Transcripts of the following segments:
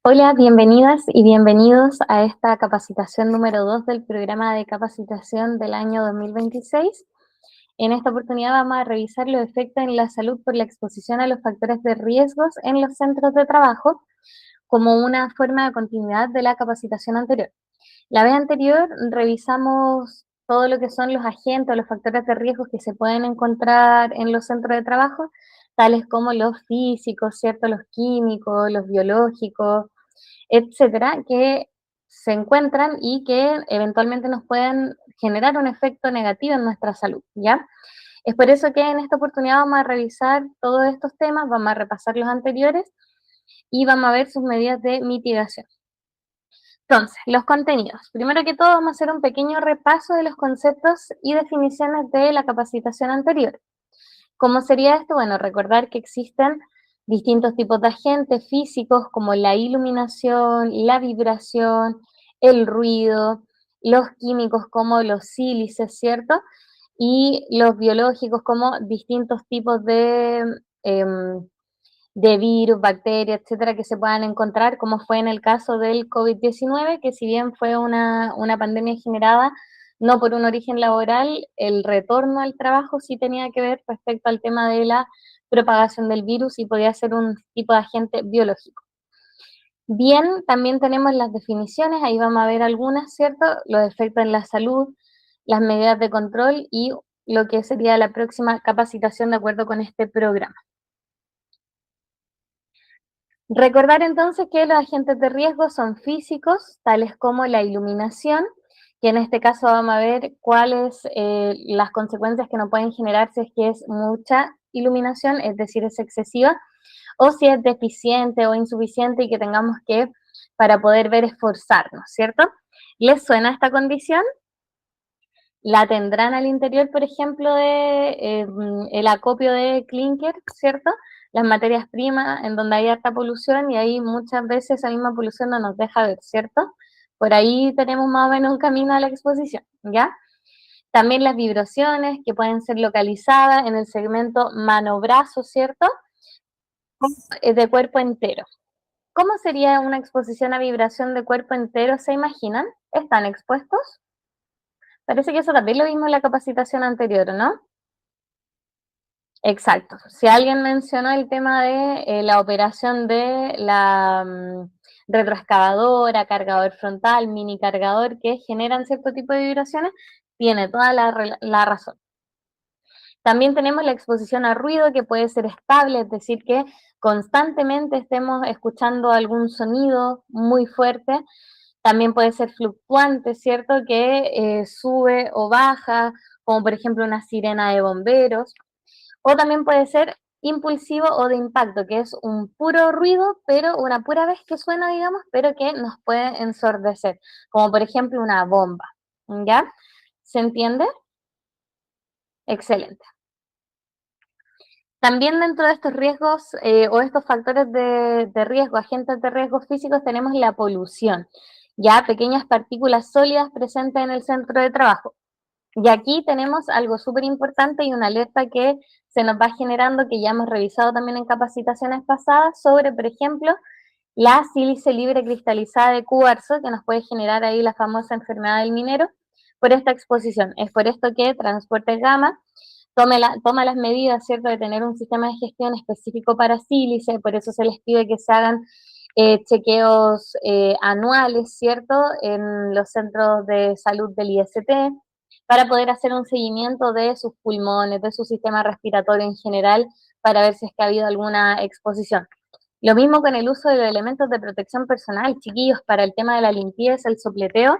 Hola, bienvenidas y bienvenidos a esta capacitación número 2 del programa de capacitación del año 2026. En esta oportunidad vamos a revisar los efectos en la salud por la exposición a los factores de riesgos en los centros de trabajo como una forma de continuidad de la capacitación anterior. La vez anterior revisamos todo lo que son los agentes o los factores de riesgo que se pueden encontrar en los centros de trabajo, tales como los físicos, ¿cierto? Los químicos, los biológicos, etcétera, que se encuentran y que eventualmente nos pueden generar un efecto negativo en nuestra salud, ¿ya? Es por eso que en esta oportunidad vamos a revisar todos estos temas, vamos a repasar los anteriores y vamos a ver sus medidas de mitigación. Entonces, los contenidos. Primero que todo, vamos a hacer un pequeño repaso de los conceptos y definiciones de la capacitación anterior. ¿Cómo sería esto? Bueno, recordar que existen distintos tipos de agentes físicos como la iluminación, la vibración, el ruido, los químicos como los sílices, ¿cierto? Y los biológicos como distintos tipos de virus, bacterias, etcétera, que se puedan encontrar, como fue en el caso del COVID-19, que si bien fue una pandemia generada no por un origen laboral, el retorno al trabajo sí tenía que ver respecto al tema de la propagación del virus y podía ser un tipo de agente biológico. Bien, también tenemos las definiciones, ahí vamos a ver algunas, ¿cierto? Los efectos en la salud, las medidas de control y lo que sería la próxima capacitación de acuerdo con este programa. Recordar entonces que los agentes de riesgo son físicos, tales como la iluminación, que en este caso vamos a ver cuáles las consecuencias que nos pueden generar si es que es mucha iluminación, es decir, es excesiva, o si es deficiente o insuficiente y que tengamos que, para poder ver, esforzarnos, ¿cierto? ¿Les suena esta condición? La tendrán al interior, por ejemplo, de el acopio de clúster, ¿cierto? Las materias primas en donde hay alta polución y ahí muchas veces esa misma polución no nos deja ver, ¿cierto? Por ahí tenemos más o menos un camino a la exposición, ¿ya? También las vibraciones que pueden ser localizadas en el segmento mano-brazo, ¿cierto? De cuerpo entero. ¿Cómo sería una exposición a vibración de cuerpo entero? ¿Se imaginan? ¿Están expuestos? Parece que eso también lo vimos en la capacitación anterior, ¿no? Exacto. Si alguien mencionó el tema de la operación de la retroexcavadora, cargador frontal, mini cargador, que generan cierto tipo de vibraciones, tiene toda la razón. También tenemos la exposición a ruido, que puede ser estable, es decir, que constantemente estemos escuchando algún sonido muy fuerte. También puede ser fluctuante, ¿cierto? Que sube o baja, como por ejemplo una sirena de bomberos. O también puede ser impulsivo o de impacto, que es un puro ruido, pero una pura vez que suena, digamos, pero que nos puede ensordecer, como por ejemplo una bomba. ¿Ya? ¿Se entiende? Excelente. También dentro de estos riesgos o estos factores de riesgo, agentes de riesgo físicos, tenemos la polución, ya pequeñas partículas sólidas presentes en el centro de trabajo. Y aquí tenemos algo súper importante y una alerta que se nos va generando, que ya hemos revisado también en capacitaciones pasadas, sobre, por ejemplo, la sílice libre cristalizada de cuarzo, que nos puede generar ahí la famosa enfermedad del minero, por esta exposición. Es por esto que Transportes Gama toma las medidas, ¿cierto?, de tener un sistema de gestión específico para sílice, por eso se les pide que se hagan chequeos anuales, ¿cierto?, en los centros de salud del IST, para poder hacer un seguimiento de sus pulmones, de su sistema respiratorio en general, para ver si es que ha habido alguna exposición. Lo mismo con el uso de los elementos de protección personal, chiquillos, para el tema de la limpieza, el sopleteo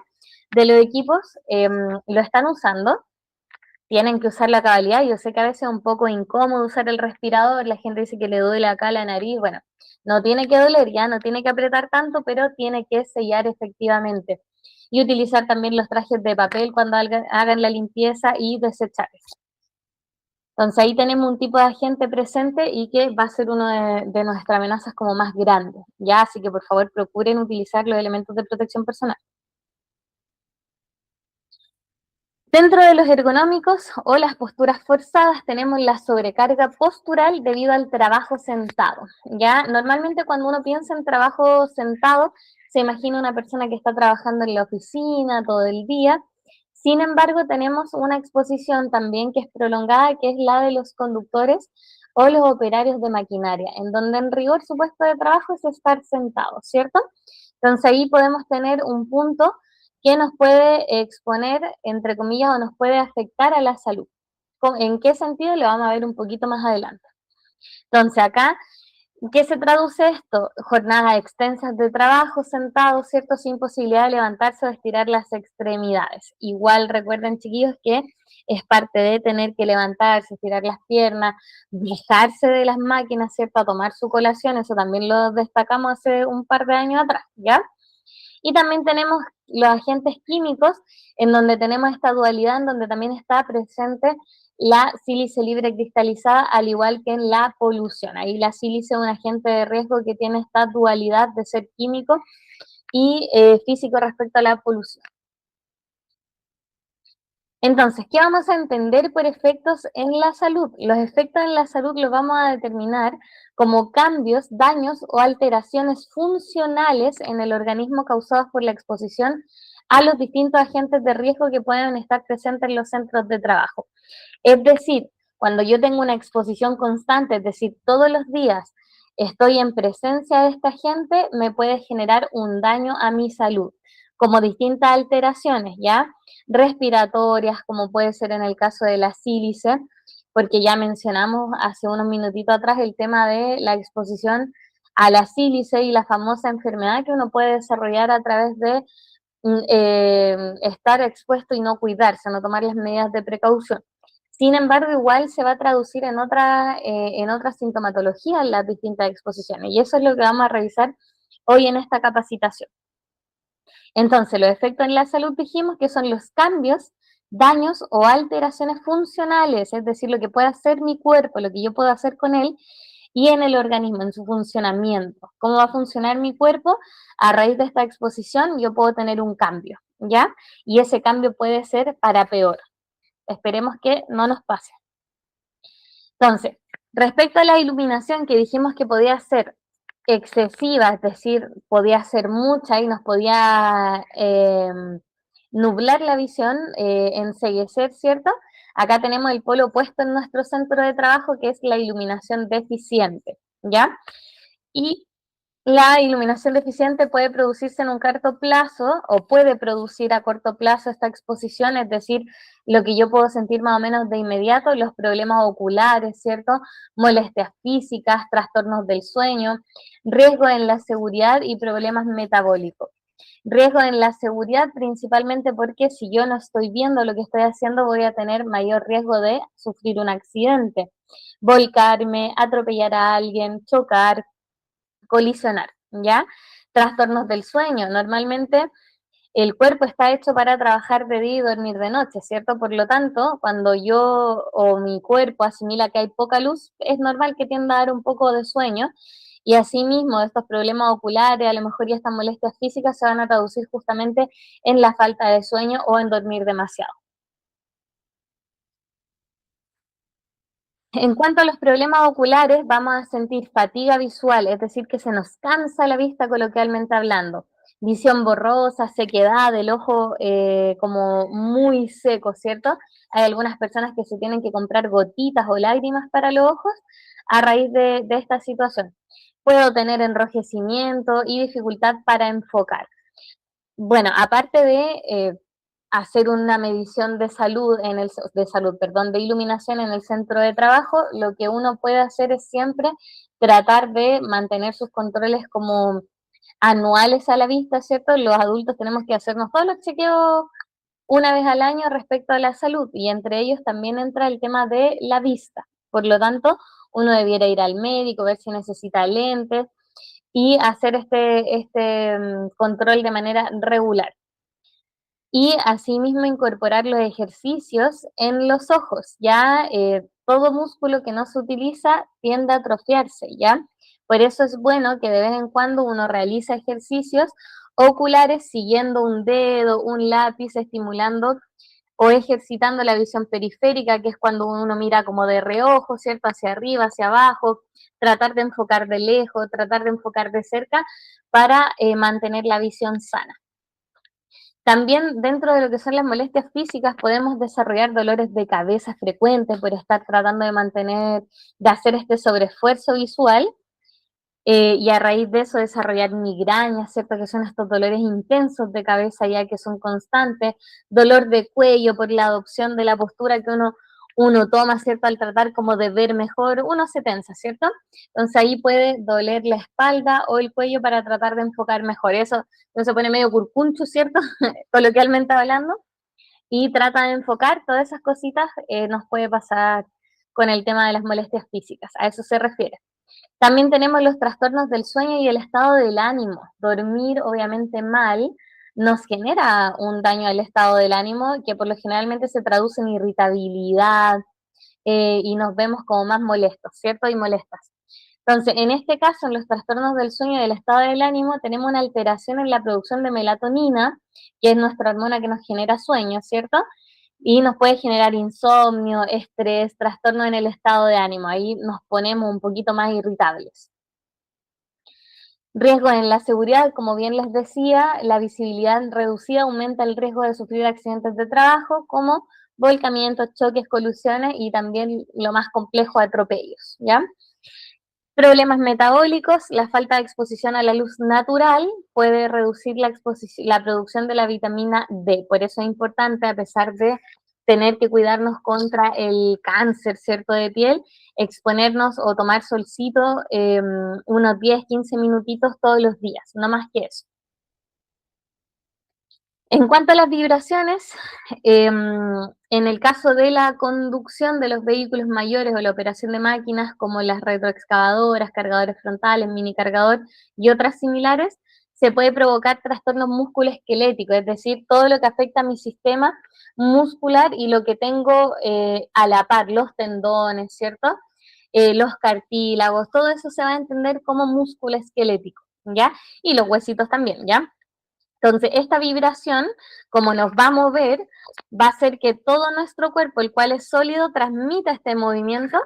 de los equipos, lo están usando, tienen que usar la cabalidad. Yo sé que a veces es un poco incómodo usar el respirador, la gente dice que le duele acá la nariz, bueno, no tiene que doler ya, no tiene que apretar tanto, pero tiene que sellar efectivamente. Y utilizar también los trajes de papel cuando hagan la limpieza y desechar eso. Entonces ahí tenemos un tipo de agente presente y que va a ser una de nuestras amenazas como más grandes, ¿ya? Así que por favor procuren utilizar los elementos de protección personal. Dentro de los ergonómicos o las posturas forzadas tenemos la sobrecarga postural debido al trabajo sentado. Ya normalmente cuando uno piensa en trabajo sentado se imagina una persona que está trabajando en la oficina todo el día. Sin embargo, tenemos una exposición también que es prolongada, que es la de los conductores o los operarios de maquinaria, en donde en rigor su puesto de trabajo es estar sentado, ¿cierto? Entonces ahí podemos tener un punto que nos puede exponer, entre comillas, o nos puede afectar a la salud. ¿En qué sentido? Lo vamos a ver un poquito más adelante. Entonces acá, ¿qué se traduce esto? Jornadas extensas de trabajo sentados, ¿cierto? Sin posibilidad de levantarse o estirar las extremidades. Igual recuerden, chiquillos, que es parte de tener que levantarse, estirar las piernas, dejarse de las máquinas, ¿cierto? A tomar su colación, eso también lo destacamos hace un par de años atrás, ¿ya? Y también tenemos los agentes químicos, en donde tenemos esta dualidad, en donde también está presente la sílice libre cristalizada, al igual que en la polución. Ahí la sílice es un agente de riesgo que tiene esta dualidad de ser químico y físico respecto a la polución. Entonces, ¿qué vamos a entender por efectos en la salud? Los efectos en la salud los vamos a determinar como cambios, daños o alteraciones funcionales en el organismo causados por la exposición a los distintos agentes de riesgo que pueden estar presentes en los centros de trabajo. Es decir, cuando yo tengo una exposición constante, es decir, todos los días estoy en presencia de esta gente, me puede generar un daño a mi salud, como distintas alteraciones, ¿ya? Respiratorias, como puede ser en el caso de la sílice, porque ya mencionamos hace unos minutitos atrás el tema de la exposición a la sílice y la famosa enfermedad que uno puede desarrollar a través de estar expuesto y no cuidarse, no tomar las medidas de precaución. Sin embargo, igual se va a traducir en otra sintomatología en las distintas exposiciones, y eso es lo que vamos a revisar hoy en esta capacitación. Entonces, los efectos en la salud dijimos que son los cambios, daños o alteraciones funcionales, es decir, lo que puede hacer mi cuerpo, lo que yo puedo hacer con él, y en el organismo, en su funcionamiento. ¿Cómo va a funcionar mi cuerpo? A raíz de esta exposición yo puedo tener un cambio, ¿ya? Y ese cambio puede ser para peor. Esperemos que no nos pase. Entonces, respecto a la iluminación que dijimos que podía ser excesiva, es decir, podía ser mucha y nos podía nublar la visión, enceguecer, ¿cierto? Acá tenemos el polo opuesto en nuestro centro de trabajo, que es la iluminación deficiente, ¿ya? Y la iluminación deficiente puede producirse en un corto plazo o puede producir a corto plazo esta exposición, es decir, lo que yo puedo sentir más o menos de inmediato, los problemas oculares, ¿cierto? Molestias físicas, trastornos del sueño, riesgo en la seguridad y problemas metabólicos. Riesgo en la seguridad principalmente porque si yo no estoy viendo lo que estoy haciendo voy a tener mayor riesgo de sufrir un accidente, volcarme, atropellar a alguien, chocar, colisionar, ¿ya? Trastornos del sueño. Normalmente el cuerpo está hecho para trabajar de día y dormir de noche, ¿cierto? Por lo tanto, cuando yo o mi cuerpo asimila que hay poca luz, es normal que tienda a dar un poco de sueño y asimismo estos problemas oculares, a lo mejor y estas molestias físicas se van a traducir justamente en la falta de sueño o en dormir demasiado. En cuanto a los problemas oculares, vamos a sentir fatiga visual, es decir, que se nos cansa la vista coloquialmente hablando. Visión borrosa, sequedad del ojo como muy seco, ¿cierto? Hay algunas personas que se tienen que comprar gotitas o lágrimas para los ojos a raíz de esta situación. Puedo tener enrojecimiento y dificultad para enfocar. Bueno, aparte de hacer una medición de salud de iluminación en el centro de trabajo, lo que uno puede hacer es siempre tratar de mantener sus controles como anuales a la vista, ¿cierto? Los adultos tenemos que hacernos todos los chequeos una vez al año respecto a la salud, y entre ellos también entra el tema de la vista. Por lo tanto, uno debiera ir al médico, ver si necesita lentes y hacer este control de manera regular. Y asimismo incorporar los ejercicios en los ojos, ya todo músculo que no se utiliza tiende a atrofiarse, ¿ya? Por eso es bueno que de vez en cuando uno realice ejercicios oculares siguiendo un dedo, un lápiz, estimulando o ejercitando la visión periférica, que es cuando uno mira como de reojo, ¿cierto? Hacia arriba, hacia abajo, tratar de enfocar de lejos, tratar de enfocar de cerca para mantener la visión sana. También dentro de lo que son las molestias físicas podemos desarrollar dolores de cabeza frecuentes por estar tratando de mantener, de hacer este sobreesfuerzo visual, y a raíz de eso desarrollar migrañas, ¿cierto? Que son estos dolores intensos de cabeza ya que son constantes, dolor de cuello por la adopción de la postura que uno toma, ¿cierto? Al tratar como de ver mejor, uno se tensa, ¿cierto? Entonces ahí puede doler la espalda o el cuello para tratar de enfocar mejor. Eso uno se pone medio curcuncho, ¿cierto? Coloquialmente hablando, y trata de enfocar todas esas cositas, nos puede pasar con el tema de las molestias físicas, a eso se refiere. También tenemos los trastornos del sueño y el estado del ánimo. Dormir, obviamente, mal nos genera un daño al estado del ánimo que por lo generalmente se traduce en irritabilidad, y nos vemos como más molestos, ¿cierto? Y molestas. Entonces, en este caso, en los trastornos del sueño y del estado del ánimo, tenemos una alteración en la producción de melatonina, que es nuestra hormona que nos genera sueño, ¿cierto? Y nos puede generar insomnio, estrés, trastorno en el estado de ánimo. Ahí nos ponemos un poquito más irritables. Riesgo en la seguridad, como bien les decía, la visibilidad reducida aumenta el riesgo de sufrir accidentes de trabajo, como volcamientos, choques, colisiones y también lo más complejo, atropellos, ¿ya? Problemas metabólicos, la falta de exposición a la luz natural puede reducir la producción de la vitamina D. Por eso es importante, a pesar de tener que cuidarnos contra el cáncer, ¿cierto?, de piel, exponernos o tomar solcito unos 10, 15 minutitos todos los días, no más que eso. En cuanto a las vibraciones, en el caso de la conducción de los vehículos mayores o la operación de máquinas como las retroexcavadoras, cargadores frontales, mini cargador y otras similares, se puede provocar trastornos musculoesqueléticos, es decir, todo lo que afecta a mi sistema muscular y lo que tengo a la par, los tendones, ¿cierto? Los cartílagos, todo eso se va a entender como músculo esquelético, ¿ya? Y los huesitos también, ¿ya? Entonces, esta vibración, como nos va a mover, va a hacer que todo nuestro cuerpo, el cual es sólido, transmita este movimiento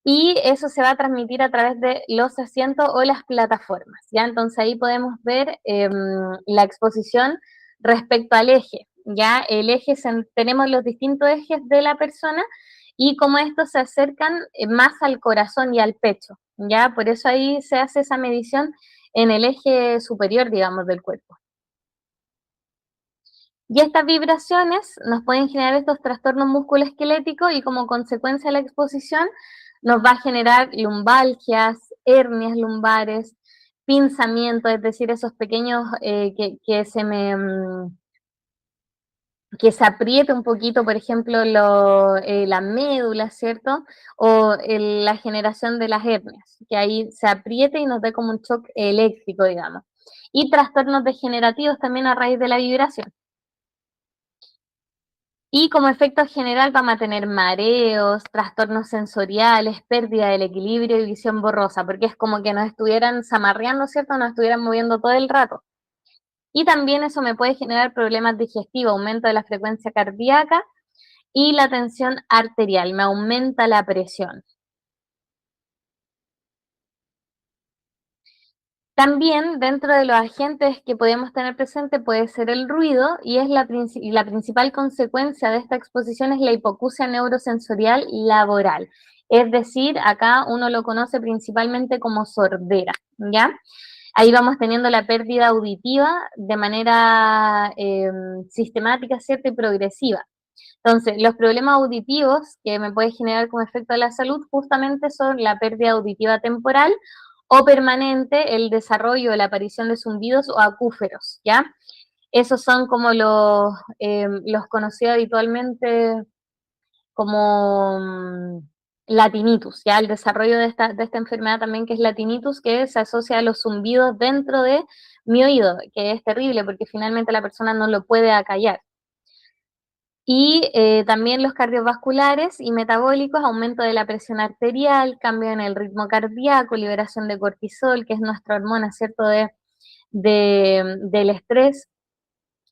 y eso se va a transmitir a través de los asientos o las plataformas, ¿ya? Entonces ahí podemos ver la exposición respecto al eje, ¿ya? El eje, tenemos los distintos ejes de la persona y cómo estos se acercan más al corazón y al pecho, ¿ya? Por eso ahí se hace esa medición en el eje superior, digamos, del cuerpo. Y estas vibraciones nos pueden generar estos trastornos musculoesqueléticos y como consecuencia de la exposición nos va a generar lumbalgias, hernias lumbares, pinzamiento, es decir, esos pequeños que se apriete un poquito, por ejemplo, la médula, ¿cierto? O la generación de las hernias, que ahí se apriete y nos dé como un shock eléctrico, digamos. Y trastornos degenerativos también a raíz de la vibración. Y como efecto general vamos a tener mareos, trastornos sensoriales, pérdida del equilibrio y visión borrosa, porque es como que nos estuvieran zamarreando, ¿cierto? Nos estuvieran moviendo todo el rato. Y también eso me puede generar problemas digestivos, aumento de la frecuencia cardíaca y la tensión arterial, me aumenta la presión. También dentro de los agentes que podemos tener presente puede ser el ruido y es la principal consecuencia de esta exposición es la hipoacusia neurosensorial laboral. Es decir, acá uno lo conoce principalmente como sordera, ¿ya? Ahí vamos teniendo la pérdida auditiva de manera sistemática, ¿cierto? Y progresiva. Entonces, los problemas auditivos que me puede generar como efecto de la salud justamente son la pérdida auditiva temporal o permanente, el desarrollo o la aparición de zumbidos o acúferos, ¿ya? Esos son como los conocidos habitualmente como la tinnitus, ¿ya? El desarrollo de esta enfermedad también que es la tinnitus, que se asocia a los zumbidos dentro de mi oído, que es terrible porque finalmente la persona no lo puede acallar. Y también los cardiovasculares y metabólicos, aumento de la presión arterial, cambio en el ritmo cardíaco, liberación de cortisol, que es nuestra hormona, ¿cierto?, del estrés,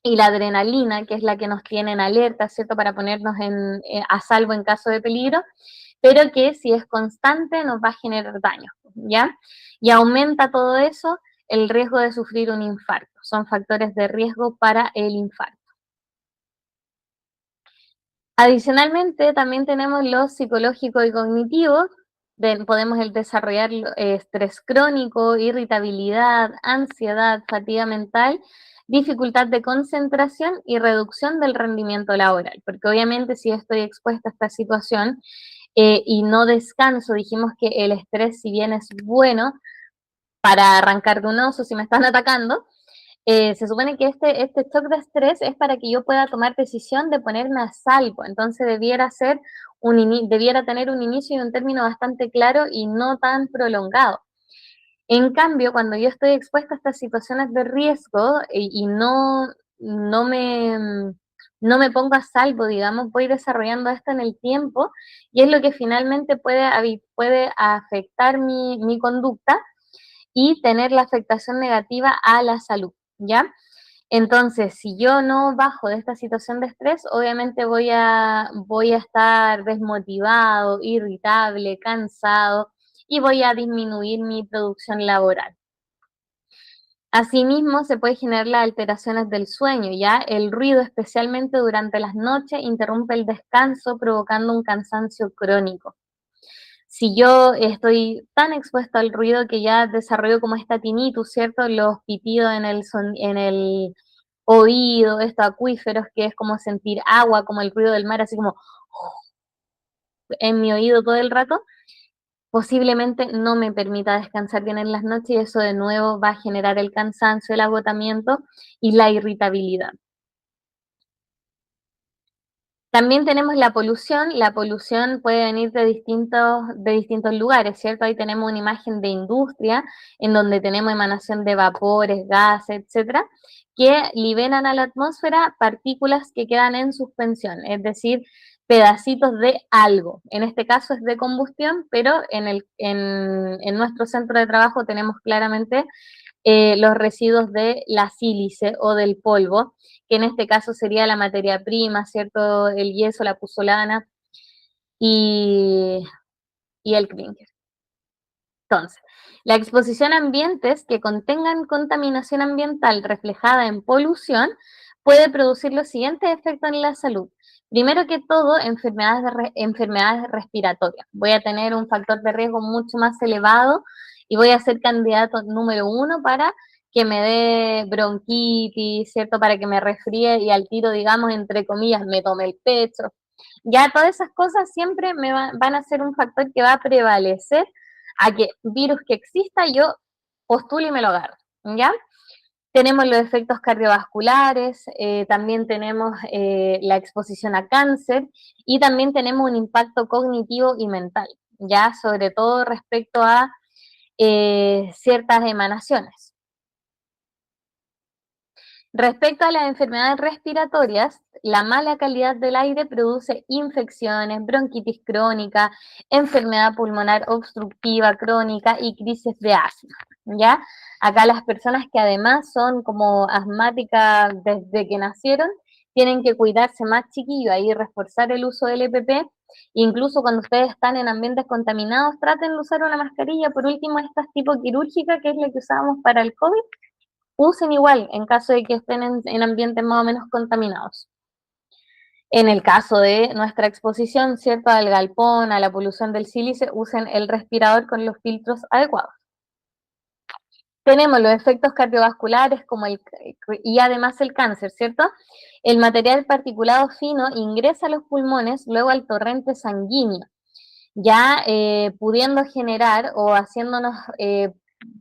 y la adrenalina, que es la que nos tiene en alerta, ¿cierto? Para ponernos a salvo en caso de peligro, pero que si es constante nos va a generar daño, ¿ya? Y aumenta todo eso el riesgo de sufrir un infarto. Son factores de riesgo para el infarto. Adicionalmente, también tenemos los psicológicos y cognitivos. Podemos desarrollar estrés crónico, irritabilidad, ansiedad, fatiga mental, dificultad de concentración y reducción del rendimiento laboral. Porque obviamente si estoy expuesta a esta situación y no descanso, dijimos que el estrés, si bien es bueno para arrancar de un oso si me están atacando, se supone que este shock de estrés es para que yo pueda tomar decisión de ponerme a salvo, entonces debiera tener un inicio y un término bastante claro y no tan prolongado. En cambio, cuando yo estoy expuesta a estas situaciones de riesgo y no me, no me pongo a salvo, digamos, voy desarrollando esto en el tiempo y es lo que finalmente puede afectar mi conducta y tener la afectación negativa a la salud, ¿ya? Entonces, si yo no bajo de esta situación de estrés, obviamente voy a estar desmotivado, irritable, cansado y voy a disminuir mi producción laboral. Asimismo, se puede generar las alteraciones del sueño, ¿ya? El ruido, especialmente durante las noches, interrumpe el descanso, provocando un cansancio crónico. Si yo estoy tan expuesto al ruido que ya desarrollo como esta tinnitus, ¿cierto? Los pitidos en el oído, estos acuíferos, que es como sentir agua, como el ruido del mar, así como en mi oído todo el rato, posiblemente no me permita descansar bien en las noches y eso de nuevo va a generar el cansancio, el agotamiento y la irritabilidad. También tenemos la polución puede venir de distintos lugares, ¿cierto? Ahí tenemos una imagen de industria en donde tenemos emanación de vapores, gases, etcétera, que liberan a la atmósfera partículas que quedan en suspensión, es decir, pedacitos de algo. En este caso es de combustión, pero en nuestro centro de trabajo tenemos claramente los residuos de la sílice o del polvo, que en este caso sería la materia prima, ¿cierto? El yeso, la puzolana y, y el clinker. Entonces, la exposición a ambientes que contengan contaminación ambiental reflejada en polución puede producir los siguientes efectos en la salud. Primero que todo, enfermedades respiratorias. Voy a tener un factor de riesgo mucho más elevado y voy a ser candidato número uno para que me dé bronquitis, ¿cierto? Para que me resfríe y al tiro, digamos, entre comillas, me tome el pecho. Ya todas esas cosas siempre van a ser un factor que va a prevalecer a que virus que exista yo postulo y me lo agarro, ¿ya? Tenemos los efectos cardiovasculares, también tenemos la exposición a cáncer y también tenemos un impacto cognitivo y mental, ya sobre todo respecto a ciertas emanaciones. Respecto a las enfermedades respiratorias, la mala calidad del aire produce infecciones, bronquitis crónica, enfermedad pulmonar obstructiva crónica y crisis de asma, ¿ya? Acá las personas que además son como asmáticas desde que nacieron, tienen que cuidarse más chiquillo, ahí reforzar el uso del EPP, incluso cuando ustedes están en ambientes contaminados, traten de usar una mascarilla, por último, estas tipo quirúrgica, que es la que usábamos para el COVID, usen igual en caso de que estén en ambientes más o menos contaminados. En el caso de nuestra exposición, ¿cierto?, al galpón, a la polución del sílice, usen el respirador con los filtros adecuados. Tenemos los efectos cardiovasculares y además el cáncer, ¿cierto? El material particulado fino ingresa a los pulmones, luego al torrente sanguíneo, ya pudiendo generar o haciéndonos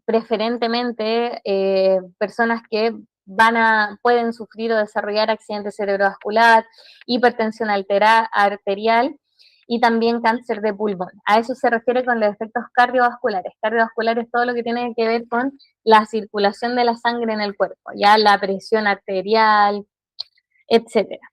preferentemente personas que pueden sufrir o desarrollar accidente cerebrovascular, hipertensión arterial y también cáncer de pulmón. A eso se refiere con los efectos cardiovasculares. Cardiovascular es todo lo que tiene que ver con la circulación de la sangre en el cuerpo, ya la presión arterial, etcétera.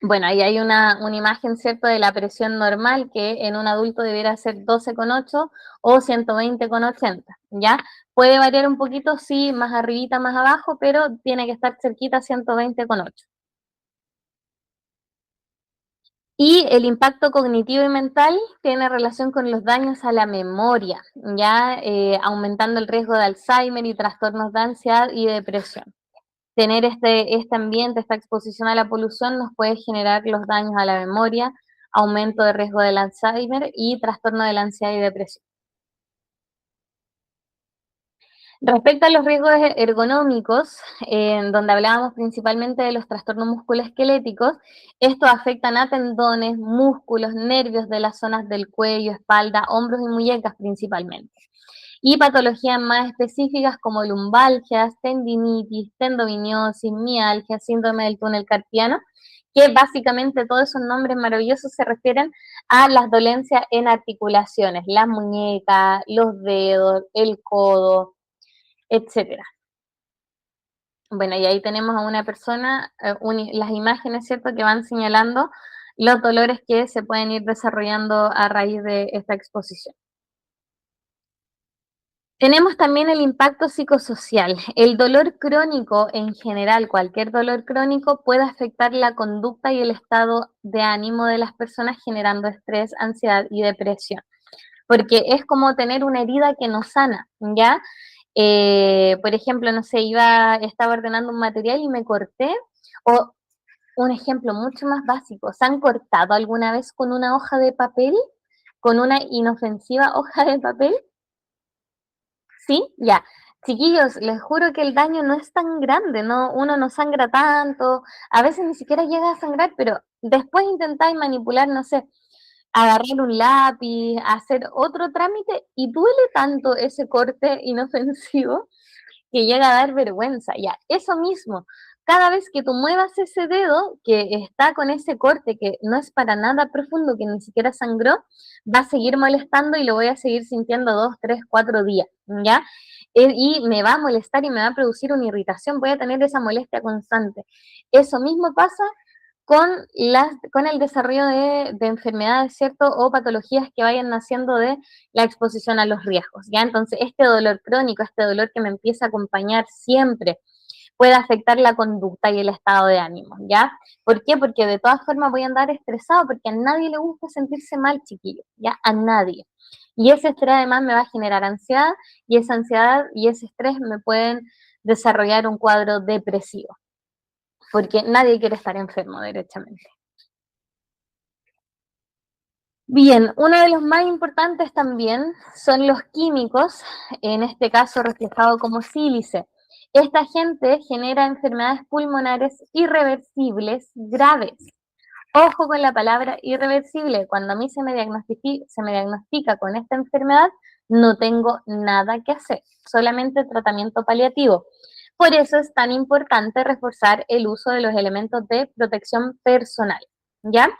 Bueno, ahí hay una imagen, ¿cierto?, de la presión normal, que en un adulto debiera ser 12,8 o 120,80. ¿ya? Puede variar un poquito, sí, más arribita, más abajo, pero tiene que estar cerquita 120,8. Y el impacto cognitivo y mental tiene relación con los daños a la memoria, ya aumentando el riesgo de Alzheimer y trastornos de ansiedad y depresión. Tener este ambiente, esta exposición a la polución nos puede generar los daños a la memoria, aumento de riesgo del Alzheimer y trastorno de la ansiedad y depresión. Respecto a los riesgos ergonómicos, en donde hablábamos principalmente de los trastornos musculoesqueléticos, estos afectan a tendones, músculos, nervios de las zonas del cuello, espalda, hombros y muñecas principalmente. Y patologías más específicas como lumbalgias, tendinitis, tendinopatía, mialgia, síndrome del túnel carpiano, que básicamente todos esos nombres maravillosos se refieren a las dolencias en articulaciones, las muñecas, los dedos, el codo, etcétera. Bueno, y ahí tenemos a una persona, las imágenes, ¿cierto?, que van señalando los dolores que se pueden ir desarrollando a raíz de esta exposición. Tenemos también el impacto psicosocial. El dolor crónico en general, cualquier dolor crónico puede afectar la conducta y el estado de ánimo de las personas generando estrés, ansiedad y depresión. Porque es como tener una herida que no sana, ¿ya? Por ejemplo, no sé, estaba ordenando un material y me corté, o un ejemplo mucho más básico, ¿se han cortado alguna vez con una hoja de papel? ¿Con una inofensiva hoja de papel? ¿Sí? Ya. Chiquillos, les juro que el daño no es tan grande, no, uno no sangra tanto, a veces ni siquiera llega a sangrar, pero después intentáis manipular, no sé, agarrar un lápiz, hacer otro trámite y duele tanto ese corte inofensivo que llega a dar vergüenza. Ya, eso mismo, cada vez que tú muevas ese dedo que está con ese corte que no es para nada profundo, que ni siquiera sangró, va a seguir molestando y lo voy a seguir sintiendo 2, 3, 4 días, ¿ya? Y me va a molestar y me va a producir una irritación, voy a tener esa molestia constante. Eso mismo pasa con el desarrollo de enfermedades, ¿cierto? O patologías que vayan naciendo de la exposición a los riesgos, ¿ya? Entonces, este dolor crónico, este dolor que me empieza a acompañar siempre, puede afectar la conducta y el estado de ánimo, ¿ya? ¿Por qué? Porque de todas formas voy a andar estresado, porque a nadie le gusta sentirse mal, chiquillos, ¿ya? A nadie. Y ese estrés además me va a generar ansiedad, y esa ansiedad y ese estrés me pueden desarrollar un cuadro depresivo, porque nadie quiere estar enfermo, derechamente. Bien, uno de los más importantes también son los químicos, en este caso reflejado como sílice. Esta agente genera enfermedades pulmonares irreversibles graves. Ojo con la palabra irreversible. Cuando a mí se me diagnostica con esta enfermedad, no tengo nada que hacer, solamente tratamiento paliativo. Por eso es tan importante reforzar el uso de los elementos de protección personal, ¿ya?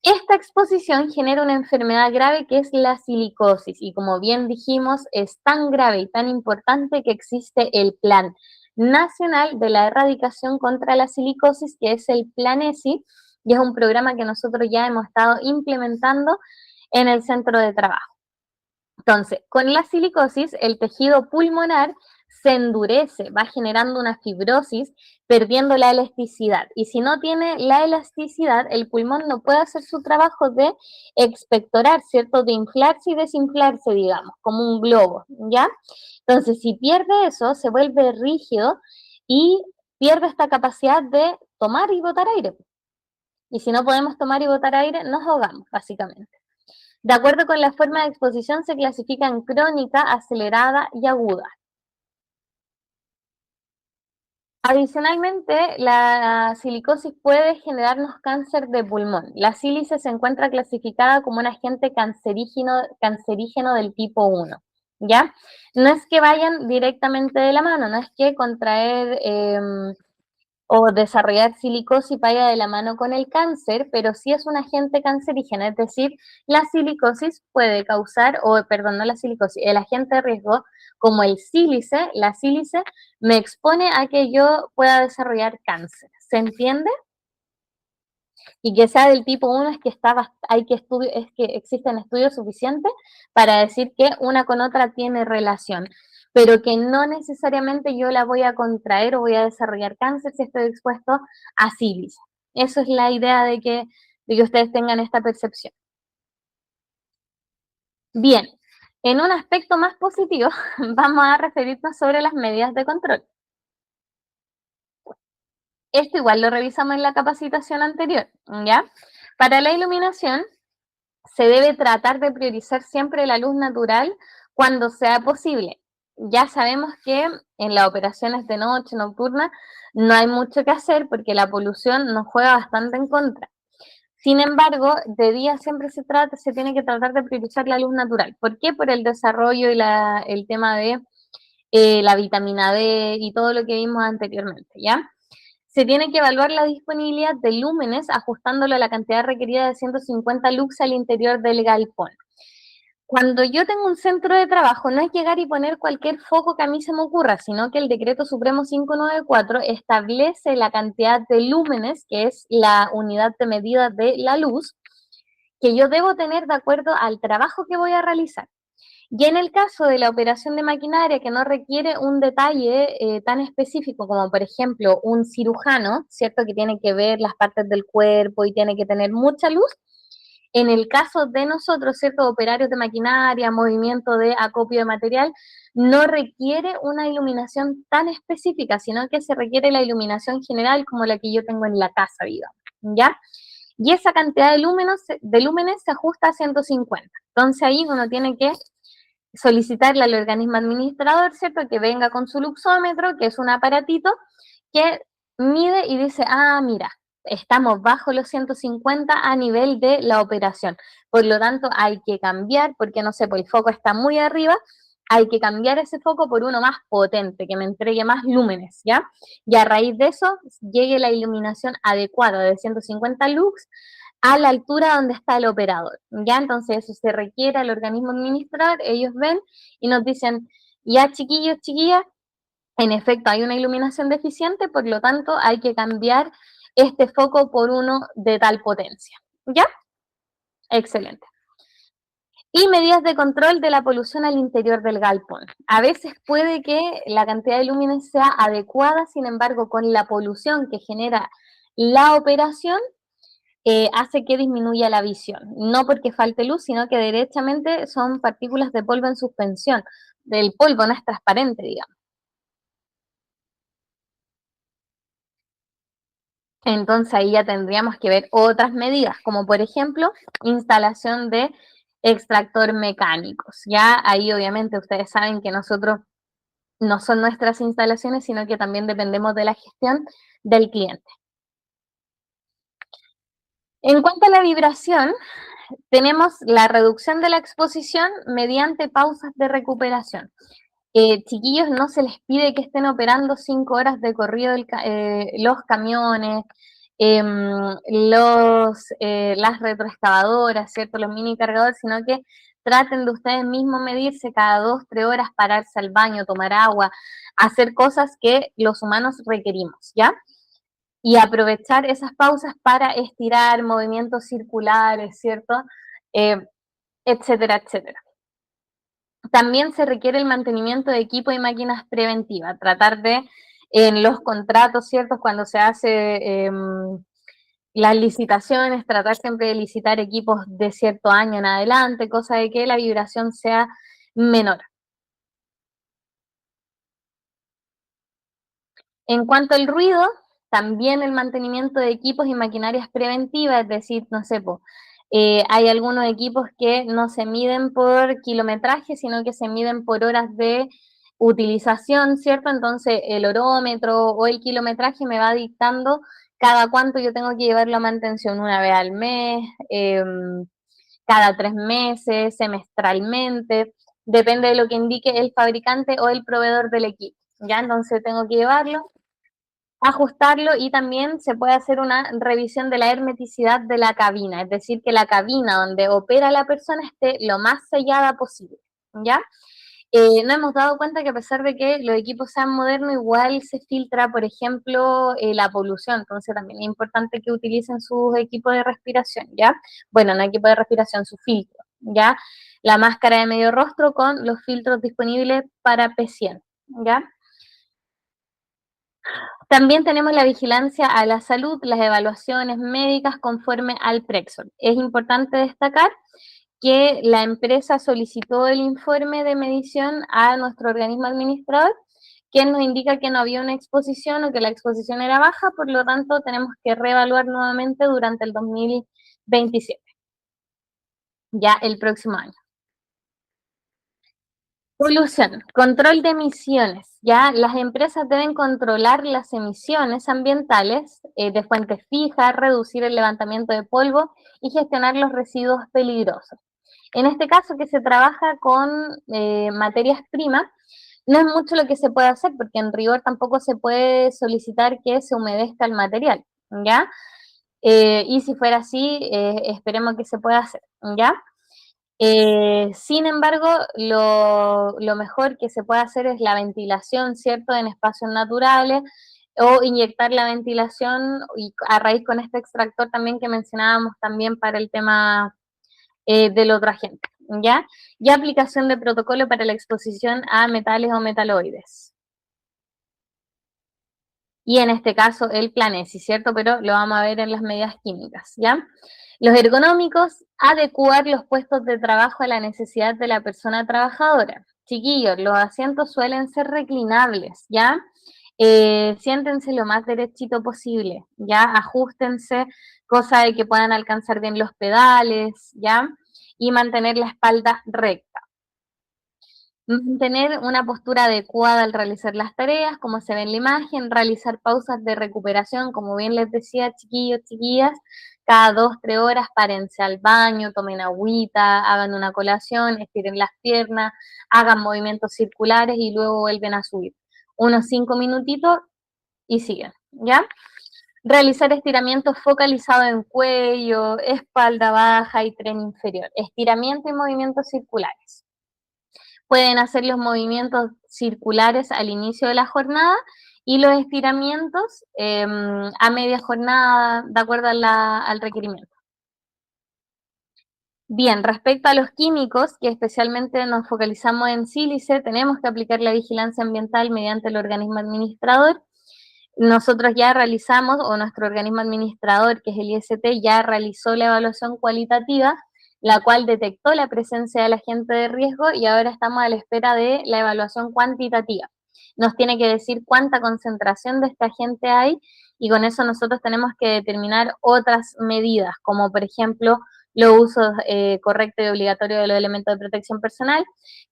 Esta exposición genera una enfermedad grave que es la silicosis y como bien dijimos, es tan grave y tan importante que existe el Plan Nacional de la Erradicación contra la Silicosis, que es el Plan ESI, y es un programa que nosotros ya hemos estado implementando en el centro de trabajo. Entonces, con la silicosis, el tejido pulmonar se endurece, va generando una fibrosis, perdiendo la elasticidad. Y si no tiene la elasticidad, el pulmón no puede hacer su trabajo de expectorar, ¿cierto? De inflarse y desinflarse, digamos, como un globo, ¿ya? Entonces, si pierde eso, se vuelve rígido y pierde esta capacidad de tomar y botar aire. Y si no podemos tomar y botar aire, nos ahogamos, básicamente. De acuerdo con la forma de exposición, se clasifica en crónica, acelerada y aguda. Adicionalmente, la silicosis puede generarnos cáncer de pulmón. La sílice se encuentra clasificada como un agente cancerígeno del tipo 1, ¿ya? No es que vayan directamente de la mano, no es que contraer o desarrollar silicosis vaya de la mano con el cáncer, pero sí es un agente cancerígeno, es decir, la silicosis puede causar, o perdón, no la silicosis, el agente de riesgo, como el sílice, la sílice, me expone a que yo pueda desarrollar cáncer. ¿Se entiende? y que sea del tipo 1 es que es que existen estudios suficientes para decir que una con otra tiene relación, pero que no necesariamente yo la voy a contraer o voy a desarrollar cáncer si estoy expuesto a sífilis. Eso es la idea de que ustedes tengan esta percepción. Bien, en un aspecto más positivo, vamos a referirnos sobre las medidas de control. Esto igual lo revisamos en la capacitación anterior, ¿ya? Para la iluminación, se debe tratar de priorizar siempre la luz natural cuando sea posible. Ya sabemos que en las operaciones de noche, nocturna, no hay mucho que hacer porque la polución nos juega bastante en contra. Sin embargo, de día siempre se tiene que tratar de priorizar la luz natural. ¿Por qué? Por el desarrollo y el tema de la vitamina D y todo lo que vimos anteriormente, ¿ya? Se tiene que evaluar la disponibilidad de lúmenes ajustándolo a la cantidad requerida de 150 lux al interior del galpón. Cuando yo tengo un centro de trabajo, no es llegar y poner cualquier foco que a mí se me ocurra, sino que el Decreto Supremo 594 establece la cantidad de lúmenes, que es la unidad de medida de la luz, que yo debo tener de acuerdo al trabajo que voy a realizar. Y en el caso de la operación de maquinaria que no requiere un detalle tan específico como, por ejemplo, un cirujano, ¿cierto? Que tiene que ver las partes del cuerpo y tiene que tener mucha luz. En el caso de nosotros, ¿cierto? Operarios de maquinaria, movimiento de acopio de material, no requiere una iluminación tan específica, sino que se requiere la iluminación general como la que yo tengo en la casa, digamos, ¿ya? Y esa cantidad de lúmenes se ajusta a 150. Entonces ahí uno tiene que solicitarle al organismo administrador, ¿cierto? Que venga con su luxómetro, que es un aparatito que mide y dice, ah, mira, estamos bajo los 150 a nivel de la operación. Por lo tanto, hay que cambiar, porque no sé, pues el foco está muy arriba, hay que cambiar ese foco por uno más potente, que me entregue más lúmenes, ¿ya? Y a raíz de eso, llegue la iluminación adecuada de 150 lux a la altura donde está el operador, ¿ya? Entonces eso se requiere al organismo administrador, ellos ven y nos dicen, ya chiquillos, chiquillas, en efecto hay una iluminación deficiente, por lo tanto hay que cambiar este foco por uno de tal potencia, ¿ya? Excelente. Y medidas de control de la polución al interior del galpón. A veces puede que la cantidad de lúmenes sea adecuada, sin embargo, con la polución que genera la operación, hace que disminuya la visión. No porque falte luz, sino que derechamente son partículas de polvo en suspensión. El polvo no es transparente, digamos. Entonces ahí ya tendríamos que ver otras medidas, como por ejemplo, instalación de extractor mecánicos. Ya ahí obviamente ustedes saben que nosotros no son nuestras instalaciones, sino que también dependemos de la gestión del cliente. En cuanto a la vibración, tenemos la reducción de la exposición mediante pausas de recuperación. Chiquillos, no se les pide que estén operando 5 horas de corrido los camiones, las retroexcavadoras, ¿cierto? Los mini cargadores, sino que traten de ustedes mismos medirse cada 2, 3 horas, pararse al baño, tomar agua, hacer cosas que los humanos requerimos, ¿ya? Y aprovechar esas pausas para estirar movimientos circulares, ¿cierto? Eh, etcétera, etcétera. También se requiere el mantenimiento de equipo y máquinas preventivas, tratar de, en los contratos, ¿cierto? Cuando se hace las licitaciones, tratar siempre de licitar equipos de cierto año en adelante, cosa de que la vibración sea menor. En cuanto al ruido, también el mantenimiento de equipos y maquinarias preventivas, es decir, no sé, hay algunos equipos que no se miden por kilometraje, sino que se miden por horas de utilización, ¿cierto? Entonces el horómetro o el kilometraje me va dictando cada cuánto yo tengo que llevarlo a mantención, una vez al mes, cada 3 meses, semestralmente, depende de lo que indique el fabricante o el proveedor del equipo, ¿ya? Entonces tengo que llevarlo, ajustarlo y también se puede hacer una revisión de la hermeticidad de la cabina, es decir, que la cabina donde opera la persona esté lo más sellada posible, ¿ya? No hemos dado cuenta que a pesar de que los equipos sean modernos, igual se filtra, por ejemplo, la polución. Entonces también es importante que utilicen sus equipos de respiración, ¿ya? Bueno, no equipo de respiración, su filtro, ¿ya? La máscara de medio rostro con los filtros disponibles para P100, ¿ya? También tenemos la vigilancia a la salud, las evaluaciones médicas conforme al Prexor. Es importante destacar que la empresa solicitó el informe de medición a nuestro organismo administrador, que nos indica que no había una exposición o que la exposición era baja, por lo tanto tenemos que reevaluar nuevamente durante el 2027, ya el próximo año. Polución, control de emisiones. Ya las empresas deben controlar las emisiones ambientales de fuentes fijas, reducir el levantamiento de polvo y gestionar los residuos peligrosos. En este caso que se trabaja con materias primas, no es mucho lo que se puede hacer porque en rigor tampoco se puede solicitar que se humedezca el material, ¿ya? Y si fuera así, esperemos que se pueda hacer, ¿ya? Sin embargo, lo mejor que se puede hacer es la ventilación, ¿cierto?, en espacios naturales o inyectar la ventilación y a raíz con este extractor también que mencionábamos también para el tema del otro agente, ¿ya? Y aplicación de protocolo para la exposición a metales o metaloides. Y en este caso el Planesi, ¿cierto? Pero lo vamos a ver en las medidas químicas, ¿ya? Los ergonómicos, adecuar los puestos de trabajo a la necesidad de la persona trabajadora. Chiquillos, los asientos suelen ser reclinables, ¿ya? Siéntense lo más derechito posible, ¿ya? Ajustense, cosa de que puedan alcanzar bien los pedales, ¿ya? Y mantener la espalda recta. Mantener una postura adecuada al realizar las tareas, como se ve en la imagen, realizar pausas de recuperación, como bien les decía, chiquillos, chiquillas, cada 2, 3 horas párense al baño, tomen agüita, hagan una colación, estiren las piernas, hagan movimientos circulares y luego vuelven a subir. Unos 5 minutitos y siguen, ¿ya? Realizar estiramientos focalizados en cuello, espalda baja y tren inferior. Estiramiento y movimientos circulares. Pueden hacer los movimientos circulares al inicio de la jornada y los estiramientos a media jornada, de acuerdo al requerimiento. Bien, respecto a los químicos, que especialmente nos focalizamos en sílice, tenemos que aplicar la vigilancia ambiental mediante el organismo administrador. Nosotros ya realizamos, o nuestro organismo administrador, que es el IST, ya realizó la evaluación cualitativa, la cual detectó la presencia del agente de riesgo y ahora estamos a la espera de la evaluación cuantitativa. Nos tiene que decir cuánta concentración de este agente hay y con eso nosotros tenemos que determinar otras medidas, como por ejemplo los usos correctos y obligatorios de los elementos de protección personal,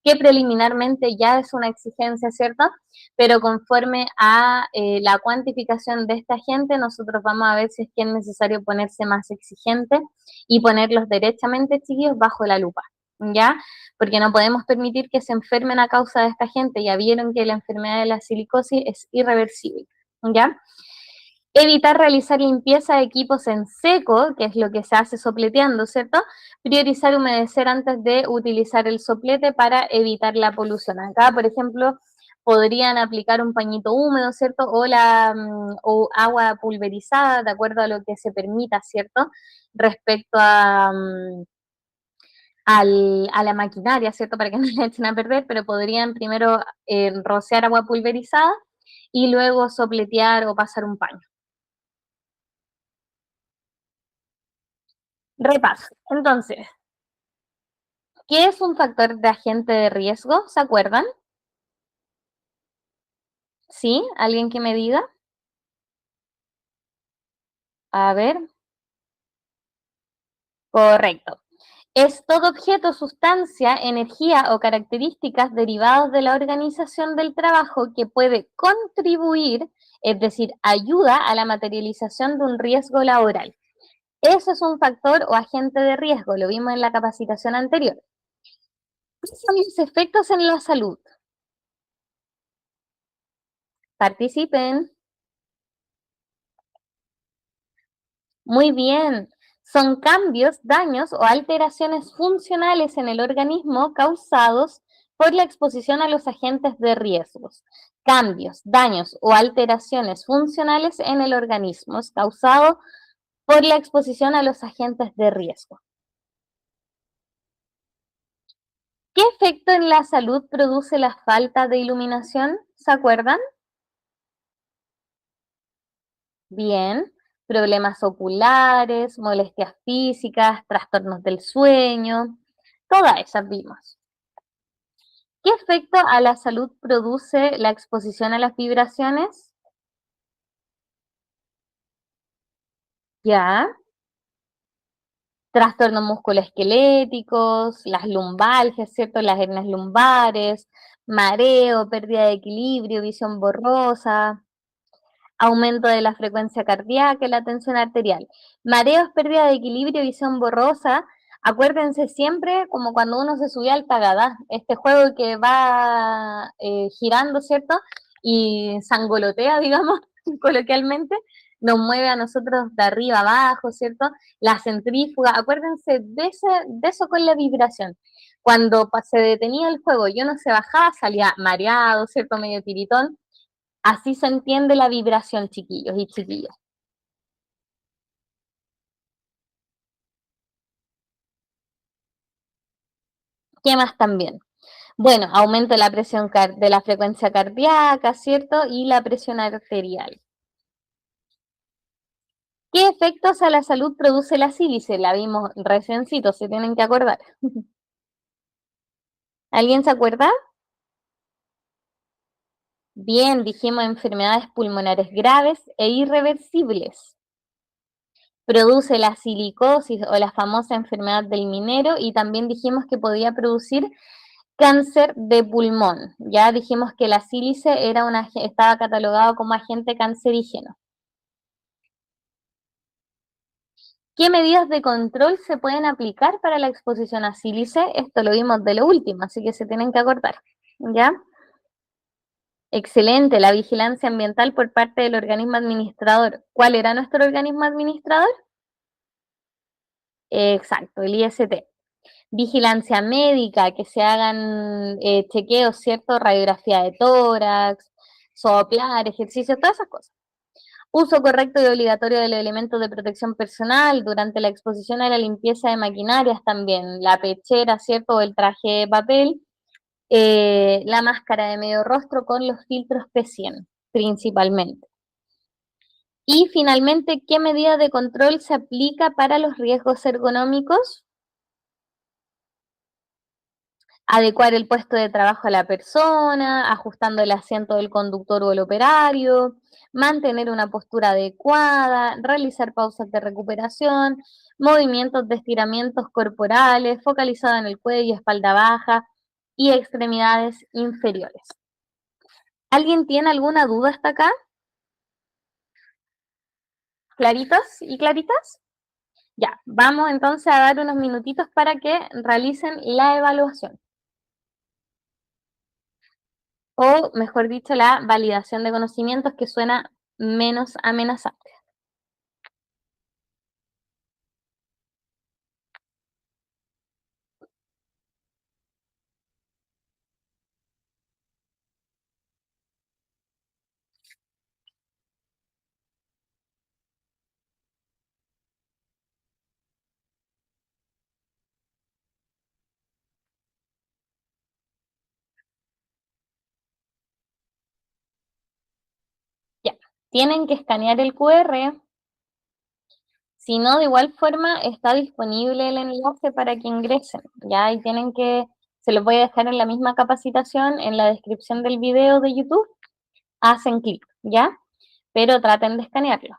que preliminarmente ya es una exigencia, ¿cierto? Pero conforme a la cuantificación de esta gente, nosotros vamos a ver si es que es necesario ponerse más exigente y ponerlos derechamente, chiquillos, bajo la lupa, ¿ya? Porque no podemos permitir que se enfermen a causa de esta gente. Ya vieron que la enfermedad de la silicosis es irreversible, ¿ya? Evitar realizar limpieza de equipos en seco, que es lo que se hace sopleteando, ¿cierto? Priorizar humedecer antes de utilizar el soplete para evitar la polución. Acá, por ejemplo, podrían aplicar un pañito húmedo, ¿cierto? O agua pulverizada, de acuerdo a lo que se permita, ¿cierto? Respecto a la maquinaria, ¿cierto? Para que no la echen a perder, pero podrían primero rociar agua pulverizada y luego sopletear o pasar un paño. Repaso. Entonces, ¿qué es un factor de agente de riesgo? ¿Se acuerdan? ¿Sí? ¿Alguien que me diga? A ver, correcto. Es todo objeto, sustancia, energía o características derivadas de la organización del trabajo que puede contribuir, es decir, ayuda a la materialización de un riesgo laboral. Eso es un factor o agente de riesgo, lo vimos en la capacitación anterior. ¿Qué son los efectos en la salud? Participen. Muy bien. Son cambios, daños o alteraciones funcionales en el organismo causados por la exposición a los agentes de riesgos, cambios, daños o alteraciones funcionales en el organismo causado por la exposición a los agentes de riesgo. ¿Qué efecto en la salud produce la falta de iluminación? ¿Se acuerdan? Bien, problemas oculares, molestias físicas, trastornos del sueño, todas esas vimos. ¿Qué efecto a la salud produce la exposición a las vibraciones? Ya, trastornos musculoesqueléticos, las lumbalgias, ¿cierto? Las hernias lumbares, mareo, pérdida de equilibrio, visión borrosa, aumento de la frecuencia cardíaca y la tensión arterial. Mareos, pérdida de equilibrio, visión borrosa. Acuérdense siempre como cuando uno se subía al Tagadá, este juego que va girando, ¿cierto? Y sangolotea, digamos, coloquialmente, nos mueve a nosotros de arriba abajo, ¿cierto? La centrífuga, acuérdense de eso con la vibración. Cuando se detenía el juego y uno se bajaba, salía mareado, ¿cierto? Medio tiritón. Así se entiende la vibración, chiquillos y chiquillas. ¿Qué más también? Bueno, aumento de la presión de la frecuencia cardíaca, ¿cierto? Y la presión arterial. ¿Qué efectos a la salud produce la sílice? La vimos reciencito, se tienen que acordar. ¿Alguien se acuerda? Bien, dijimos enfermedades pulmonares graves e irreversibles. Produce la silicosis o la famosa enfermedad del minero y también dijimos que podía producir cáncer de pulmón. Ya dijimos que la sílice estaba catalogado como agente cancerígeno. ¿Qué medidas de control se pueden aplicar para la exposición a sílice? Esto lo vimos de lo último, así que se tienen que acordar. ¿Ya? Excelente, la vigilancia ambiental por parte del organismo administrador. ¿Cuál era nuestro organismo administrador? Exacto, el IST. Vigilancia médica, que se hagan chequeos, ¿cierto? Radiografía de tórax, soplar, ejercicios, todas esas cosas. Uso correcto y obligatorio de los elementos de protección personal durante la exposición a la limpieza de maquinarias también, la pechera, ¿cierto? O el traje de papel, la máscara de medio rostro con los filtros P100, principalmente. Y finalmente, ¿qué medida de control se aplica para los riesgos ergonómicos? Adecuar el puesto de trabajo a la persona, ajustando el asiento del conductor o el operario, mantener una postura adecuada, realizar pausas de recuperación, movimientos de estiramientos corporales focalizados en el cuello, espalda baja y extremidades inferiores. ¿Alguien tiene alguna duda hasta acá? ¿Claritos y claritas? Ya, vamos entonces a dar unos minutitos para que realicen la evaluación. O mejor dicho, la validación de conocimientos que suena menos amenazante. Ya, tienen que escanear el QR, si no, de igual forma está disponible el enlace para que ingresen, ya, y se los voy a dejar en la misma capacitación, en la descripción del video de YouTube, hacen clic, ya, pero traten de escanearlo.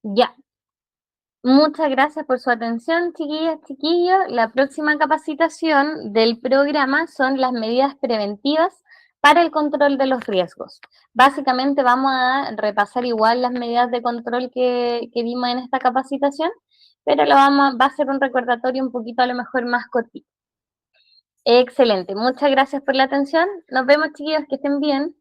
Ya, Muchas gracias por su atención, chiquillas, chiquillos. La próxima capacitación del programa son las medidas preventivas para el control de los riesgos. Básicamente vamos a repasar igual las medidas de control que vimos en esta capacitación, pero va a ser un recordatorio un poquito a lo mejor más cortito. Excelente, muchas gracias por la atención. Nos vemos, chiquillos, que estén bien.